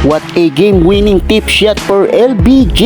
What a game-winning tip shot for LBJ.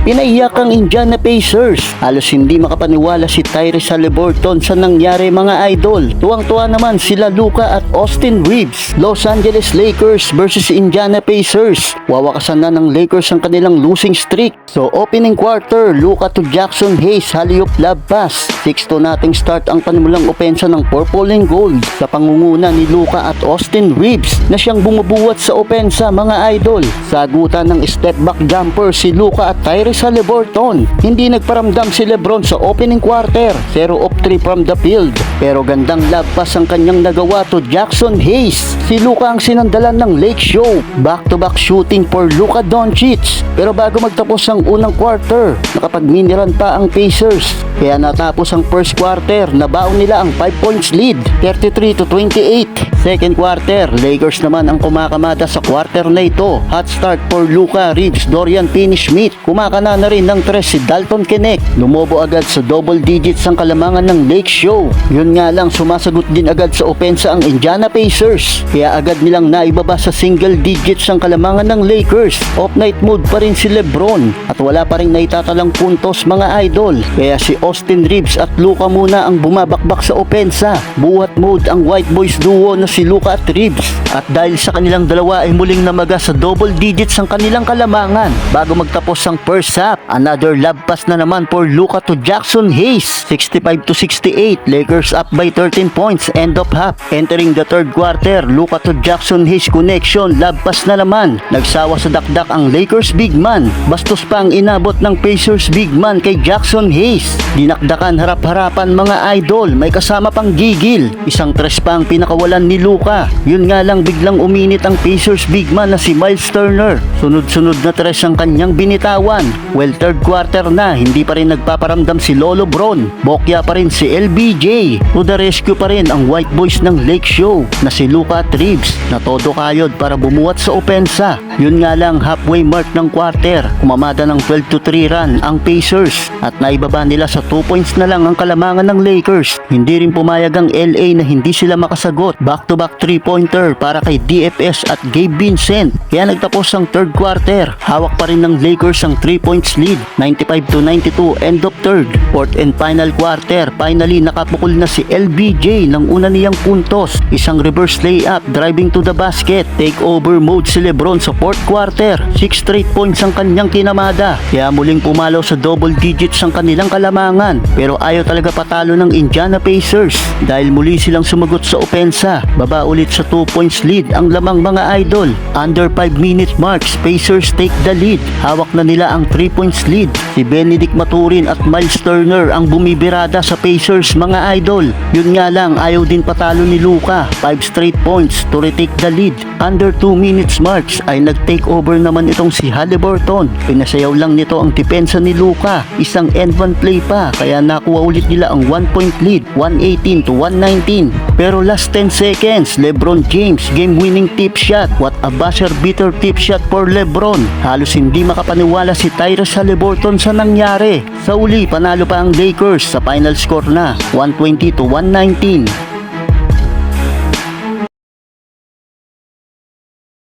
Pinaiyak ang Indiana Pacers. Halos hindi makapaniwala si Tyrese Haliburton sa nangyari mga idol. Tuwang-tuwa naman sila Luka at Austin Reeves. Los Angeles Lakers versus Indiana Pacers. Wawakasan na ng Lakers ang kanilang losing streak. So opening quarter, Luka to Jackson Hayes, alley-oop lob pass. 6-2 nating start ang panimulang opensa ng Purple and Gold sa pangunguna ni Luka at Austin Reeves na siyang bumubuhat sa opensa mga idol. Sagutan ng step back jumper si Luka at Tyrese Haliburton. Hindi nagparamdam si LeBron sa opening quarter. 0 of 3 from the field. Pero gandang lob pass ang kanyang nagawa to Jackson Hayes. Si Luka ang sinandalan ng Lake Show. Back-to-back shooting for Luka Doncic. Pero bago magtapos ang unang quarter, nakapag-miniran pa ang Pacers. Kaya natapos ang first quarter, nabaon nila ang 5 points lead, 33-28. Second quarter, Lakers naman ang kumakamada sa quarter na ito. Hot start for Luka, Reeves, Dorian Finney-Smith. Kumakana na rin ng 3 si Dalton Knecht. Lumobo agad sa double digits ang kalamangan ng Lake Show. Yun nga lang, sumasagot din agad sa opensa ang Indiana Pacers. Kaya agad nilang naibaba sa single digits ang kalamangan ng Lakers. Off-night mood pa rin si LeBron at wala pa rin naitatalang puntos mga idol. Kaya si Austin Reeves at Luka muna ang bumabakbak sa opensa. Buhat mode ang White Boys duo na si Luka at Reeves. At dahil sa kanilang dalawa ay muling namaga sa double digits ang kanilang kalamangan. Bago magtapos ang first half, another lob pass na naman for Luka to Jackson Hayes. 65-68, Lakers up by 13 points, end of half. Entering the third quarter, Luka to Jackson Hayes connection, lob pass na naman. Nagsawa sa dakdak ang Lakers big man. Bastos pa ang inabot ng Pacers big man kay Jackson Hayes. Dinakdakan harap-harapan mga idol, may kasama pang gigil. Isang tres pa ang pinakawalan ni Luka. Yun nga lang biglang uminit ang Pacers big man na si Miles Turner. Sunod-sunod na tres ang kanyang binitawan. Well, third quarter na, hindi pa rin nagpaparamdam si Lolo Bron. Bokya pa rin si LBJ. To the rescue pa rin ang White Boys ng Lake Show na si Luka at Reeves na todo kayod para bumuhat sa opensa. Yun nga lang, halfway mark ng quarter, kumamada ng 12-3 run ang Pacers at naibaba nila sa 2 points na lang ang kalamangan ng Lakers. Hindi rin pumayag ang LA na hindi sila makasagot. Back-to-back 3-pointer para kay DFS at Gabe Vincent. Kaya nagtapos ang third quarter. Hawak pa rin ng Lakers ang 3 points lead, 95-92, end of third. Fourth and final quarter, finally nakapukul na si LBJ ng una niyang puntos. Isang reverse layup, driving to the basket. Takeover mode si LeBron sa fourth quarter. 6 straight points ang kanyang kinamada. Kaya muling pumalaw sa double digits ang kanilang kalamangan. Pero ayaw talaga patalo ng Indiana Pacers dahil muli silang sumagot sa opensa. Baba ulit sa 2 points lead ang lamang mga idol. Under 5-minute marks, Pacers take the lead. Hawak na nila ang 3 points lead. Si Benedict Maturin at Miles Turner ang bumibirada sa Pacers mga idol. Yun nga lang, ayaw din patalo ni Luka. 5 straight points to retake the lead. Under 2 minutes marks ay nag-take over naman itong si Haliburton. Pinasayaw lang nito ang depensa ni Luka. Isang end-one play pa kaya nakuha ulit nila ang 1-point lead, 118-119. Pero last 10 seconds, LeBron James game-winning tip shot. What a buzzer-beater tip shot for LeBron. Halos hindi makapaniwala si Tyrese Haliburton sa nangyari. Sa uli, panalo pa ang Lakers sa final score na 120-119.